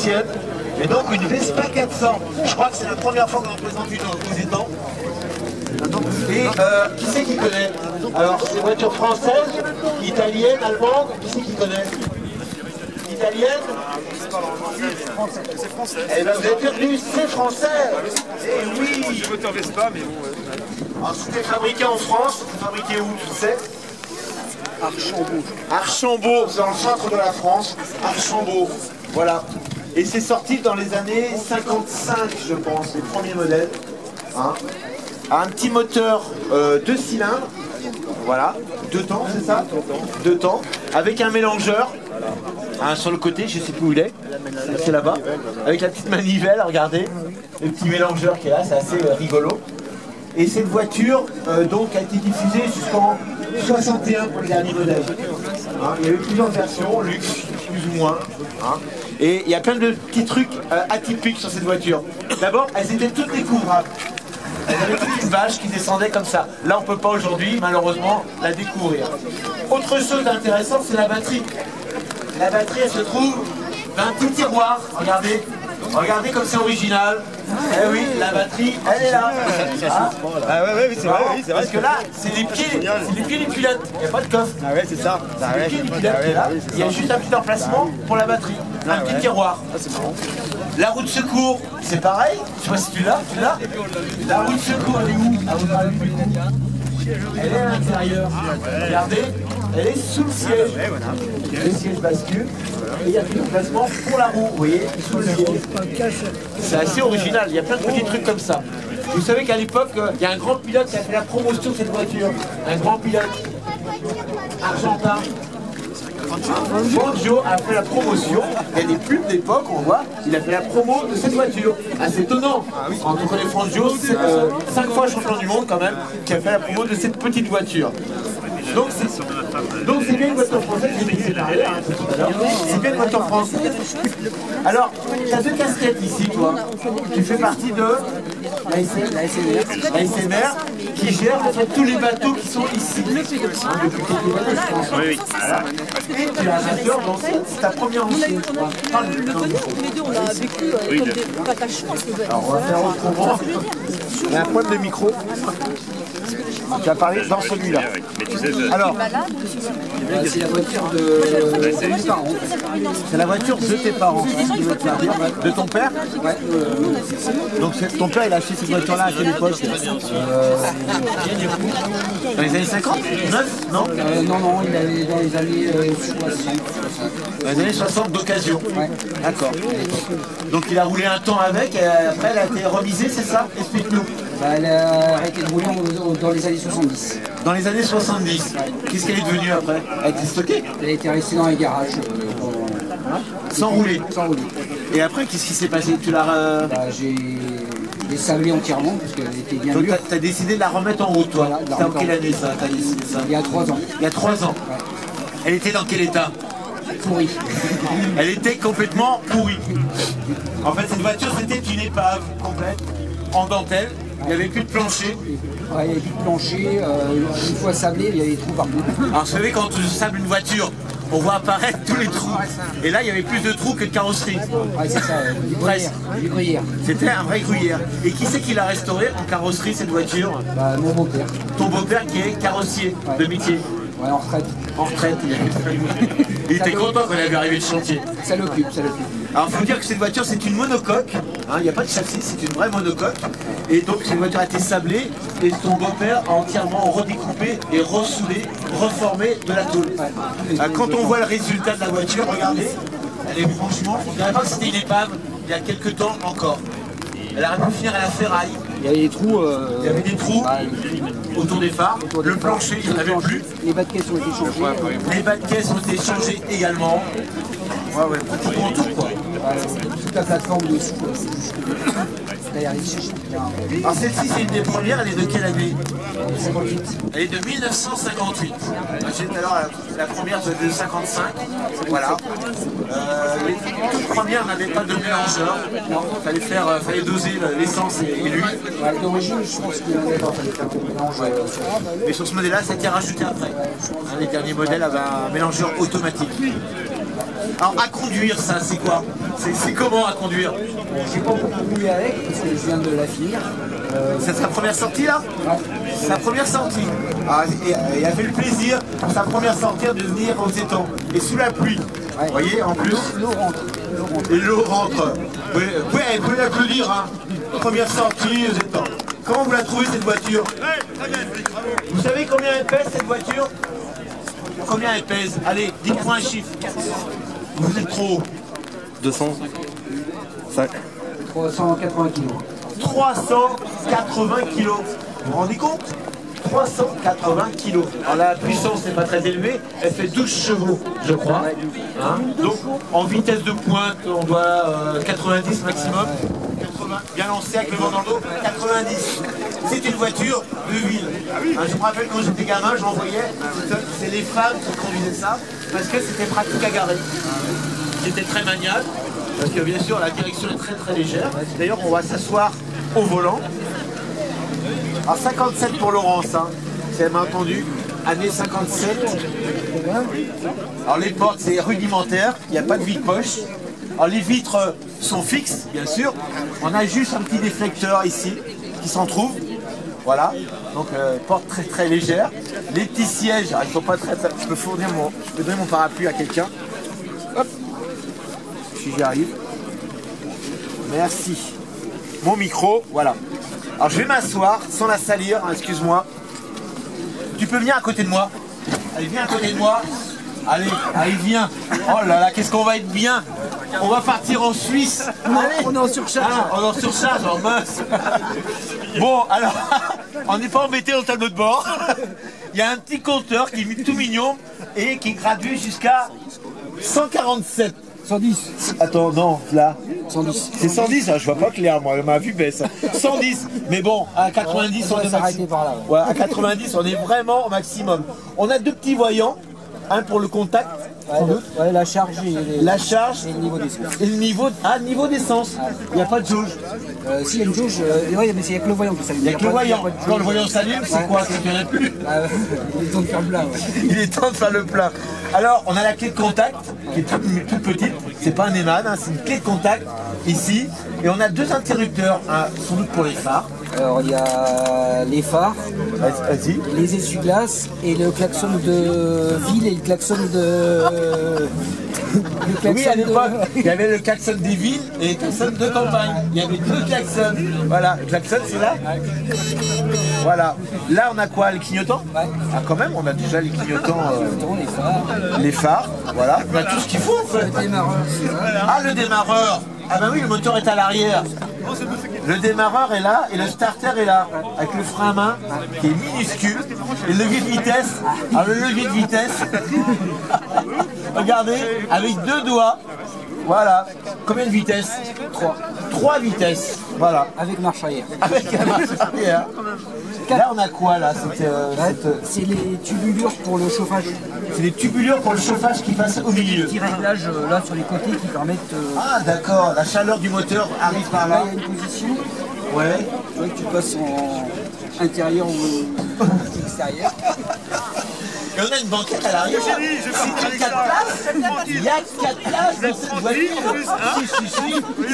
ancienne, et donc une Vespa 400. Je crois que c'est la première fois qu'on en présente une aux étangs. Et qui c'est qui connaît? Alors, c'est voiture française, italienne, allemande, qui c'est qui connaît? Italienne? C'est français. Eh bien, vous avez perdu, c'est français. Eh oui. Je vote en Vespa, mais bon. Alors, c'était fabriqué en France, c'était fabriqué où, tu sais? Archambault. Archambault, c'est dans le centre de la France. Archambault, voilà. Et c'est sorti dans les années 55, je pense, les premiers modèles. Hein. Un petit moteur 2 cylindres, voilà, 2 temps, c'est ça? 2 temps, avec un mélangeur. Hein, sur le côté, je sais plus où il est, c'est là-bas, avec la petite manivelle, regardez, le petit mélangeur qui est là, c'est assez rigolo. Et cette voiture donc a été diffusée jusqu'en 61 pour les derniers modèles. Hein, il y a eu plusieurs versions, luxe, plus ou moins. Hein, et il y a plein de petits trucs atypiques sur cette voiture. D'abord, elles étaient toutes découvrables. Elles avaient toute une vache qui descendait comme ça. Là, on ne peut pas aujourd'hui, malheureusement, la découvrir. Autre chose d'intéressant, c'est la batterie. La batterie, elle se trouve dans un petit tiroir. Regardez. Regardez comme c'est original. Eh oui, la batterie, elle est là. Ah ouais, c'est vrai, oui, c'est vrai. Parce que là, c'est les pieds du pilote. Il n'y a pas de coffre. Ah ouais, c'est ça. C'est les pieds du pilote qui est là. Il y a juste un petit emplacement pour la batterie. Un petit tiroir. C'est marrant. La roue de secours, c'est pareil. Je sais pas si tu l'as, La roue de secours, elle est où? Elle est à l'intérieur. Regardez, elle est sous le siège. Le siège bascule. Et il y a plus de placement pour la roue, vous voyez, sous le siège. C'est assez original, il y a plein de petits trucs comme ça. Vous savez qu'à l'époque, il y a un grand pilote qui a fait la promotion de cette voiture. Un grand pilote argentin. Fangio a fait la promotion. Il y a des pubs d'époque, on voit, il a fait la promo de cette voiture. Assez étonnant. Quand on connaît Fangio, c'est 5 fois champion du monde quand même, qui a fait la promo de cette petite voiture. Donc c'est bien une voiture française, j'ai dit que c'est pareil, hein, tout à l'heure. C'est bien une voiture française. Alors, tu as 2 casquettes ici, toi. Tu fais partie de la SMR qui gère en fait tous les bateaux qui sont ici. Depuis quelques années, je pense. Oui. Et tu es un amateur, donc c'est ta première mission. On connaît tous les deux, on a vécu comme des patachons à ce niveau. Alors, on va faire autrement. Il y a un problème de micro. Tu as parlé dans celui-là. Alors, c'est la voiture de tes parents. c'est la voiture de tes parents. De ton père? Ouais. Donc ton père, il a acheté cette voiture-là à quelle époque? Dans les années 50? 9? Non? Non, il avait dans les années 60. Dans les années 60 d'occasion. Ouais. D'accord. Donc il a roulé un temps avec, et après elle a été remisée, c'est ça? Explique-nous. Bah, elle a arrêté de rouler dans les années 70. Dans les années 70. Qu'est-ce qu'elle est devenue après? Elle a été stockée? Elle a été restée dans les garages. Sans rouler. Sans rouler. Et après, qu'est-ce qui s'est passé? Tu l'as... Bah, j'ai sablé entièrement parce qu'elle était bien Donc dure. t'as décidé de la remettre en route, toi. Voilà, de la C'était en remettre quelle en année ça? T'as décidé ça? Il y a 3 ans. Il y a 3 ans. Ouais. Elle était dans quel état? Pourri. Elle était complètement pourrie. En fait, cette voiture, c'était une épave complète, en dentelle. Il n'y avait plus de plancher. Ouais, il y avait plus de plancher. Une fois sablé, il y avait des trous partout. Alors, vous savez, quand on sable une voiture, on voit apparaître tous les trous. Et là, il y avait plus de trous que de carrosserie. Ouais, c'est ça, du gruyère. Du gruyère. C'était un vrai gruyère. Et qui c'est qui l'a restauré en carrosserie, cette voiture? Bah, mon beau-père. Ton beau-père qui est carrossier de métier. Ouais, en retraite. En retraite. Il était content quand il avait arrivé le chantier. Ça l'occupe, ça l'occupe. Alors, il faut dire que cette voiture, c'est une monocoque. Il n'y a pas de châssis, c'est une vraie monocoque. Et donc, cette voiture a été sablée et ton beau-père a entièrement redécoupé et ressoudé, reformé de la tôle. Quand on voit le résultat de la voiture, regardez, elle est franchement, on dirait pas que c'était une épave il y a quelques temps encore. Elle aurait pu finir à la ferraille. Il y avait des trous. Il y avait des trous autour des phares. Le plancher, il n'y en avait plus. Les bas de caisse ont été changés. Les bas de caisse ont été changés également. Ouais, pratiquement tout, quoi. Toute la plateforme dessous. Alors celle-ci, c'est une des premières, elle est de quelle année? 58. Elle est de 1958. J'ai tout à l'heure la première de 55. Voilà. Les toutes premières n'avaient pas de mélangeur. Il fallait doser l'essence et l'huile. Ouais, d'origine, je pense qu'il y en avait pas. Mais sur ce modèle-là, ça a été rajouté après. Les derniers modèles avaient un mélangeur automatique. Alors à conduire, ça, c'est quoi? C'est comment à conduire? J'ai pas beaucoup roulé avec parce que je viens de la finir. C'est sa première sortie là? Ouais. Sa première sortie. Ah, et il a fait le plaisir pour sa première sortie de venir aux étangs. Et sous la pluie. Ouais. Vous voyez, en plus. L'eau rentre. Et l'eau rentre. Vous pouvez l'applaudir, hein. Première sortie aux étangs. Comment vous la trouvez cette voiture? Vous savez combien elle pèse cette voiture? Combien elle pèse? Allez, dites-moi un chiffre. Vous êtes trop haut. 200. 380 kilos. 380 kilos. Vous vous rendez compte? 380 kilos. Alors la puissance n'est pas très élevée, elle fait 12 chevaux, je crois. Hein, donc en vitesse de pointe, on doit 90 maximum. 80, bien lancé avec le vent dans le dos, 90. C'est une voiture de ville. Hein, je me rappelle quand j'étais gamin, j'en voyais, c'est les femmes qui conduisaient ça, parce que c'était pratique à garer. C'était très maniable, parce que bien sûr la direction est très très légère. D'ailleurs on va s'asseoir au volant. Alors 57 pour Laurence, hein. Si elle m'a entendu, année 57. Alors les portes c'est rudimentaire, il n'y a pas de vide-poche. Alors les vitres sont fixes, bien sûr. On a juste un petit déflecteur ici qui s'en trouve. Voilà, donc porte très très légère. Les petits sièges, alors, ils sont pas très. Je peux donner mon parapluie à quelqu'un. Hop, si j'y arrive. Merci. Mon micro, voilà. Alors je vais m'asseoir sans la salir, hein, excuse-moi. Tu peux venir à côté de moi. Allez, viens à côté de moi. Allez, allez, viens. Oh là là, qu'est-ce qu'on va être bien. On va partir en Suisse. Allez. On est en surcharge. Ah, on est en surcharge, en mince. Bon, alors, on n'est pas embêté dans le tableau de bord. Il y a un petit compteur qui est tout mignon et qui est gradué jusqu'à 147. 110. Attends, non, là. 110. C'est 110, hein, je vois pas clair, moi, ma vue baisse. 110, mais bon, à 90, on est s'arrêter par là. Ouais, à 90, on est vraiment au maximum. On a deux petits voyants, un pour le contact, sans doute. Ouais, la charge et La charge et le niveau d'essence. et le niveau d'essence. Il n'y a pas de jauge. S'il y a une jauge, ouais, mais il n'y a que le voyant qui s'allume. Il n'y a que le voyant. Quand le voyant s'allume, c'est quoi? C'est qu'il n'y en a plus. Il est temps de faire le plein. Ouais. Il est temps de faire le plein. Alors, on a la clé de contact, qui est toute petite. C'est pas un Eman, hein, c'est une clé de contact, ici. Et on a deux interrupteurs, un sans doute pour les phares. Alors il y a les phares, Vas-y. les essuie-glaces et le klaxon de ville et le klaxon de... le klaxon Oui, à l'époque, de... il y avait le klaxon des villes et le klaxon de campagne. Il y avait deux klaxons. Voilà, le klaxon, c'est là. Voilà. Là, on a quoi? Le clignotant? Ouais. Ah, quand même, on a déjà les clignotants. les phares, Les phares, voilà. On a tout ce qu'il faut, en fait. le démarreur, c'est là. Ah, le démarreur. Ah ben oui, le moteur est à l'arrière. Le démarreur est là et le starter est là, avec le frein à main qui est minuscule. Et le levier de vitesse, alors le levier de vitesse, regardez, avec deux doigts, voilà. Combien de vitesses? 3. 3 vitesses, voilà. Avec marche arrière. Avec la marche arrière. Là on a quoi là? C'est les tubulures pour le chauffage. C'est les tubulures pour le chauffage qui passent au milieu. Petits réglages là sur les côtés qui permettent... Ah d'accord, la chaleur du moteur arrive par là. Là il y a une position, Ouais. tu vois, que tu passes en intérieur ou extérieur. Et on a une banquette à l'arrière. C'est une 4 places. Il y a 4 places dans cette voiture.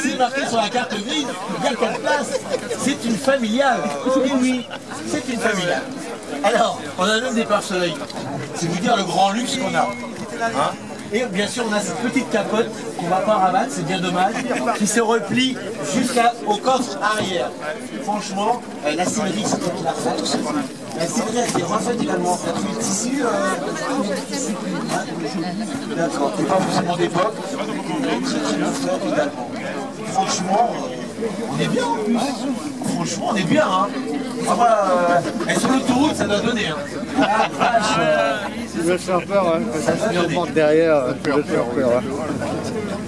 C'est marqué sur la carte grise, il y a 4 places. C'est une familiale. Oui, oui, c'est une familiale. Alors, on a même des pare-soleils. C'est vous dire le grand luxe qu'on a. Hein? Et bien sûr, on a cette petite capote qu'on ne va pas rabattre, c'est bien dommage, qui se replie jusqu'au coffre arrière. Franchement, la sellerie, c'est toi qui l'as refaite. La sellerie, elle s'est refaite également. T'as trouvé le tissu D'accord, t'es pas forcément d'époque. Très bien fait également. Franchement, on est bien en plus. Franchement, on est bien. Hein. Et sur l'autoroute, ça doit donner. Hein. Ah, vache, Tu veux faire peur, hein, parce que si on monte derrière, tu veux faire peur. Hein.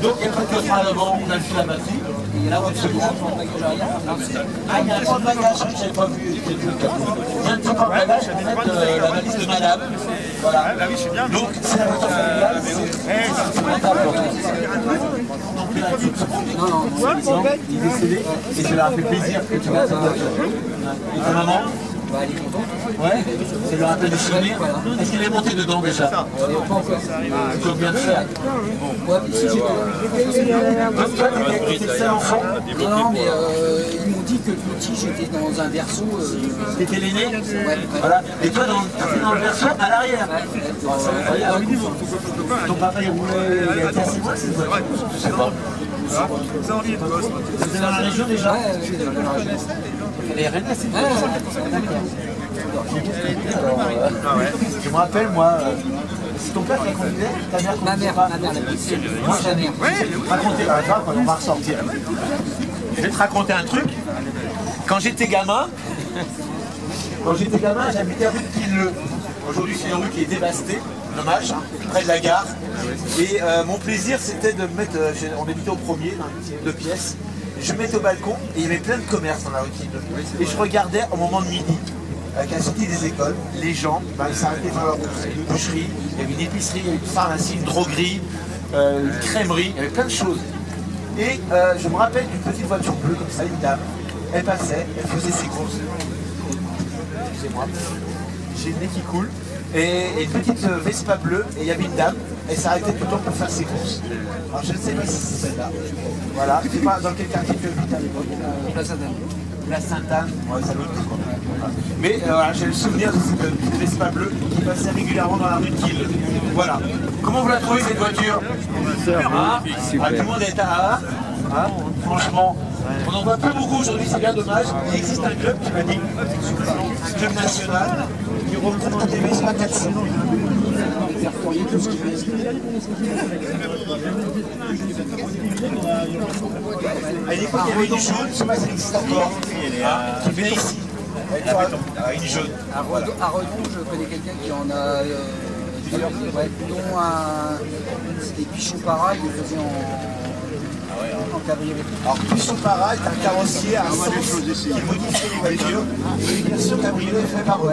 donc il n'y a pas que le frein à l'avant, on a le fil à batterie. Et là, on se prend. Ah, il y a un porte-bagages, je n'avais pas vu. Il y a un petit porte-bagages, je vais mettre la valise de madame. Voilà. Donc, c'est la voiture familiale. Il est décédé et ça leur a fait plaisir que tu vas cette voiture. Et ta maman? Bah, elle est contente. Ouais, c'est le rappel des souvenirs. Voilà. Est-ce qu'il est monté dedans déjà? Pas encore. Tu dois bien le faire. Ouais, mais si j'ai Toi, t'étais le seul enfant? non, mais ils m'ont dit que petit, j'étais dans un berceau. T'étais l'aîné? Ouais. Voilà. Et toi, t'étais dans le berceau à l'arrière. Ton papa, il roulait, il a été assez loin, c'est vrai. Je sais pas. C'était dans la région déjà? Ouais, j'étais dans la région. Les Rennes, c'est Ouais, je me rappelle, moi, c'est ton père qui conduisait, ta mère conduisait pas? ma mère, la petite. Moi, sa mère. Raconter, quand on va ressortir. Je vais te raconter un truc. Quand j'étais gamin, j'habitais rue de Quilleux. Aujourd'hui, c'est une rue qui est dévastée, dommage, hein, près de la gare. Et mon plaisir, c'était de me mettre, on habitait au premier, dans une petite 2 pièces. Je me mettais au balcon et il y avait plein de commerces dans la rue de Quilleux. Et je regardais au moment de midi, avec la sortie des écoles, les gens, ils s'arrêtaient faire leur course. Il y avait une boucherie, il y avait une épicerie, il y avait une pharmacie, une droguerie, une crèmerie, il y avait plein de choses. Et je me rappelle d'une petite voiture bleue comme ça, une dame. Elle passait, elle faisait ses courses. Excusez-moi. J'ai le nez qui coule. Et une petite Vespa bleue, et il y avait une dame. Elle s'arrêtait tout le temps pour faire ses courses. Alors je ne sais pas si c'est celle-là. Voilà. Je ne sais pas dans quel quartier tu habites à l'époque. Place Sainte-Anne. La Sainte-Anne. Ouais, ça doit être quoi. Mais voilà, j'ai le souvenir de cette petite Vespa bleue qui passait régulièrement dans la rue de Quilleux. Voilà. Comment vous la trouvez cette voiture? Ah, tout le monde est à hein, franchement, on n'en voit pas beaucoup aujourd'hui, c'est bien dommage. Il existe un club, tu m'as dit, un club national qui représente les Vespa 400. À l'époque, il y avait une jaune, je ne sais pas si elle existe encore, qui venait ici. Une jaune. À Redon, je connais quelqu'un qui en a dont des Pichot Para, il le faisait en cabriolet. Alors, Pichot Para est un carrossier à sens qui modifie les voitures. Et bien sûr, cabriolet est fait par eux.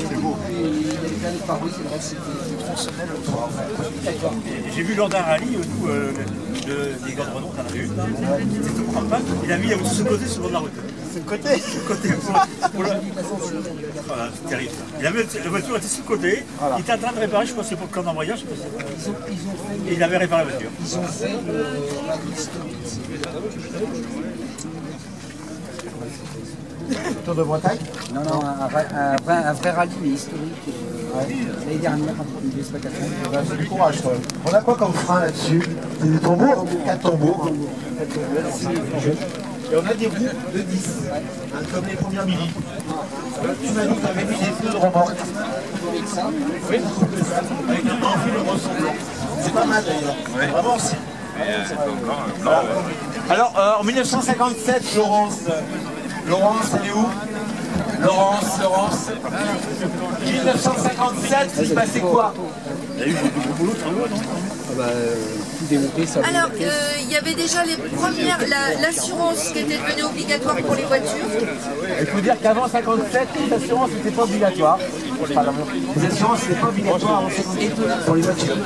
C'est beau. Il y a des planètes par eux, c'est vrai que c'était tronçonnel le toit. J'ai vu lors d'un rallye, nous, des gars de renom, t'en avais une, c'était au campagne, il a mis tout ce côté sur le bord de la route. C'est le côté. Le côté voilà, c'est terrible. Il a mis la voiture était sur le côté, voilà. Il était en train de réparer, je pense que c'est pour le camp d'embrayage, je sais pas si et il avait réparé la voiture. Ils ont fait le rallye historique. Tour de Bretagne? Non, un vrai rallye, mais historique. L'année dernière, une Vespa 400. C'est du courage, toi. On a quoi comme frein là-dessus? C'est des tambours? 4 tambours. Et on a des roues de 10, comme les premières mini. Tu m'as dit que tu avais mis des pneus de remorque. Oui, avec un profil ressemblant. C'est pas mal d'ailleurs. Vraiment aussi. Voilà. Alors, en 1957, Laurence, elle est où? Laurence. 1957, il se passait quoi? Il y a eu du gros boulot, travaux, non? Tout démonter, ça. Alors, il y avait déjà les premières, l'assurance qui était devenue obligatoire pour les voitures. Il faut dire qu'avant 57, les assurances n'étaient pas obligatoires. Les assurances n'étaient pas obligatoires avant 57 pour les voitures.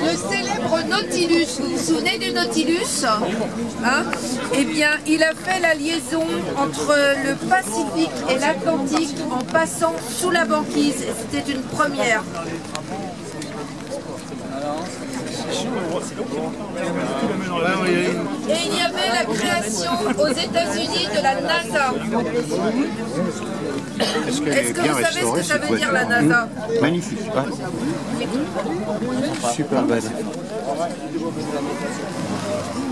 Le célèbre Nautilus, vous vous souvenez du Nautilus, hein? Eh bien, il a fait la liaison entre le Pacifique et l'Atlantique en passant sous la banquise. C'était une première. Et il y avait la création aux États-Unis de la NASA. Est-ce que vous savez ce que ça veut dire la NASA? Magnifique. Ouais. Super belle.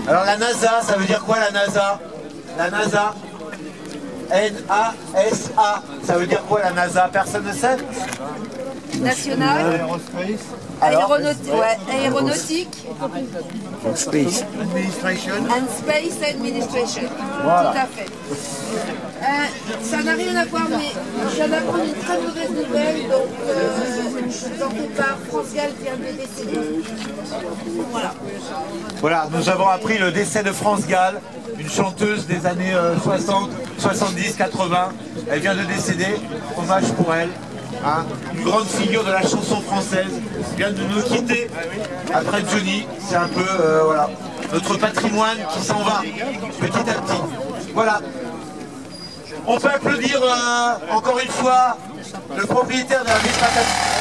Alors la NASA, ça veut dire quoi la NASA? La NASA, N-A-S-A, ça veut dire quoi la NASA? Personne ne sait? National. Aéronautique. Space. And Space Administration. Voilà. Tout à fait. Ça n'a rien à voir, mais je viens d'apprendre une très mauvaise nouvelle, donc je vous en fais part. France Gall vient de décéder. Voilà. Voilà, nous avons appris le décès de France Gall, une chanteuse des années 60, 70, 80. Elle vient de décéder, hommage pour elle. Hein, une grande figure de la chanson française, vient de nous quitter après Johnny. C'est un peu voilà, notre patrimoine qui s'en va petit à petit. Voilà. On peut applaudir encore une fois le propriétaire de la ville Patapon.